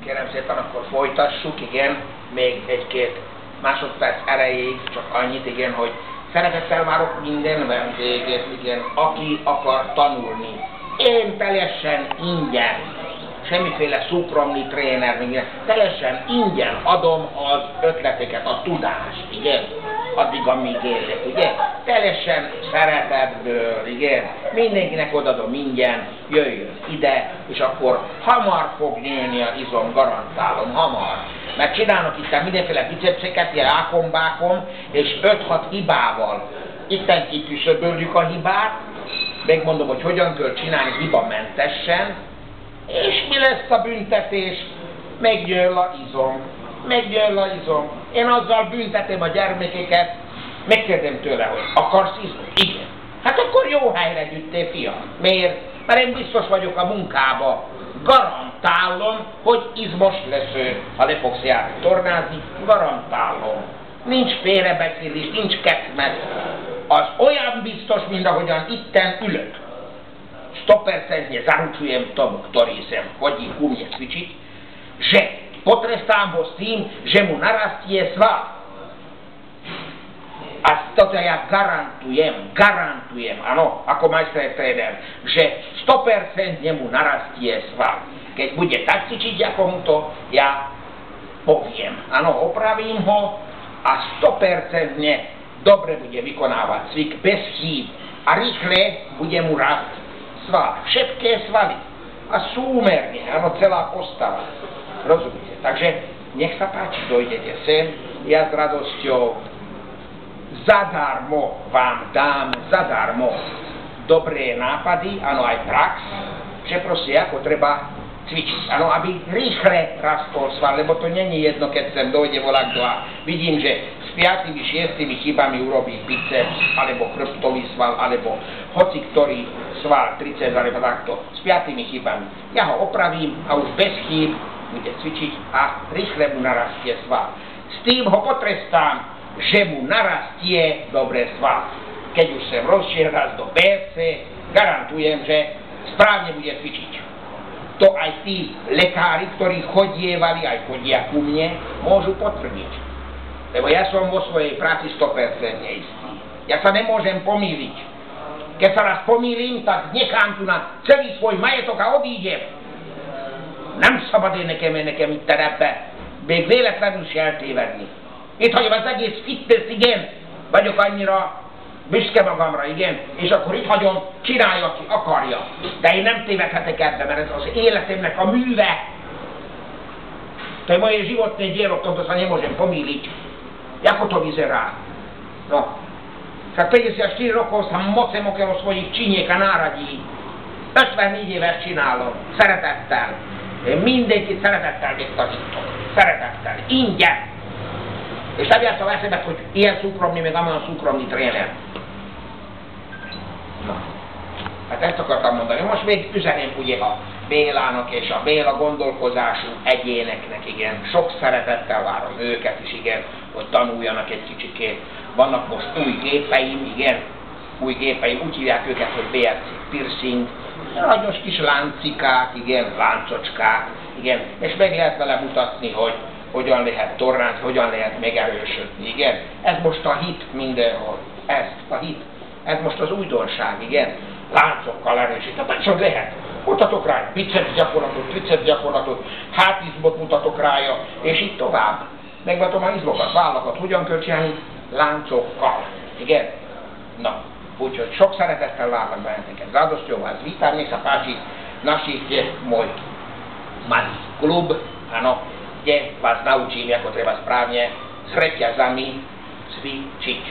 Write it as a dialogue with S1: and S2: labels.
S1: kérem szépen, akkor folytassuk, igen, még egy-két másodperc erejéig, csak annyit, igen, hogy szeretettel várok minden vendéget, igen, aki akar tanulni. Én teljesen ingyen, semmiféle szupromni tréner, igen, teljesen ingyen adom az ötleteket, a tudást, igen, addig, amíg élek, ugye? Teljesen szeretetből, igen, mindenkinek odadom ingyen, jöjjön ide, és akkor hamar fog nőni a izom, garantálom, hamar. Mert csinálnak itt mindenféle bicepseket, ilyen ákombákom, és 5-6 hibával. Itten kitűszöböljük a hibát, megmondom, hogy hogyan kell csinálni hibamentesen, és mi lesz a büntetés? Meggyől a izom. Meggyől a izom. Én azzal büntetem a gyermekeket, megkérdem tőle, hogy akarsz izmot? Igen. Hát akkor jó helyre gyűjtél, fiam. Miért? Mert én biztos vagyok a munkába. Garantálom, hogy izmos lesz ő, ha le fogsz járni tornázni. Garantálom. Nincs félrebeszélés, nincs ketmet. Az olyan biztos, mint ahogyan itten ülök. 100% zaručujem tomu, ktorý sem chodí ku mne cvičiť, že potrestám ho s tým, že mu narastie sval. A toto ja garantujem, áno, ako majster tréner, že 100% mu narastie sval. Keď bude tak cvičiť, ako mu to ja poviem. Áno, opravím ho a 100% dobre bude vykonávať cvik bez chýb a rýchle bude mu rásť sval, všetké svaly a súmerne, áno, celá postava. Rozumiete? Takže nech sa páči, dojdete sem, ja s radosťou zadarmo vám dám, zadarmo dobré nápady, áno, aj prax, že proste ako treba cvičiť, áno, aby rýchle rastol sval, lebo to není jedno, keď sem dojde volakto a vidím, že s 5-6 chybami urobí biceps, alebo chrbtový sval, alebo hoci ktorý sval, triceps, alebo takto, s 5 chybami. Ja ho opravím a už bez chýb bude cvičiť a rýchle mu narastie sval. S tým ho potrestám, že mu narastie dobre sval. Keď už sem rozšiel raz do BFC, garantujem, že správne bude cvičiť. To aj tí lekári, ktorí chodievali, aj chodia ku mne, môžu potvrdiť. Lebo ja som vo svojej práci 100% istý. Ja sa nemôžem pomýliť. Keď sa raz pomýlim, tak nechám tu na celý svoj majetok a odídem. Nem szabad én nekem itt ebbe még véletlenül se eltévedni. Itt hagyom az egész fitness, igen, vagyok annyira büszke magamra, igen, és akkor itt hagyom, csinálja, aki akarja. De én nem tévedhetek ebbe, mert ez az életemnek a műve. To je moje životné dielo, v tomto sa nemôžem pomýliť. Ako to vyzerá? No. Tak 54 rokov sa mocem okolo svojich činiek a náradí. 54 éves csinálom. Szeretettel. Én mindenkit szeretettel megtanítok. Szeretettel. Ingyen. És nem játszom eszembe, hogy ilyen szukromni, meg amolyan szukromni tréner. Na. Hát ezt akartam mondani. Most még üzeném ugye a Bélának és a Béla gondolkozású egyéneknek, igen. Sok szeretettel várom őket is, igen, hogy tanuljanak egy kicsikét. Vannak most új gépeim, igen. Új gépeim, úgy hívják őket, hogy BFC piercing. Aranyos kis láncikák, igen, láncocskák, igen. És meg lehet vele mutatni, hogy hogyan lehet tornázni, hogyan lehet megerősödni, igen. Ez most a hit mindenhol. Ez a hit. Ez most az újdonság, igen. Láncokkal erősíteni, csak lehet. Mutatok rá biceps gyakorlatot, triceps gyakorlatot, hátizmot mutatok rája, és így tovább. Megmutatom az izmokat, vállakat, hogyan kell csinálni láncokkal. Igen? Na, úgyhogy sok szeretettel várnak benneteket. Z radosťou vás vítam, nech sa páči našich môj malý klub, áno, kde vás naučím, ako treba správne s reťazami cvičiť.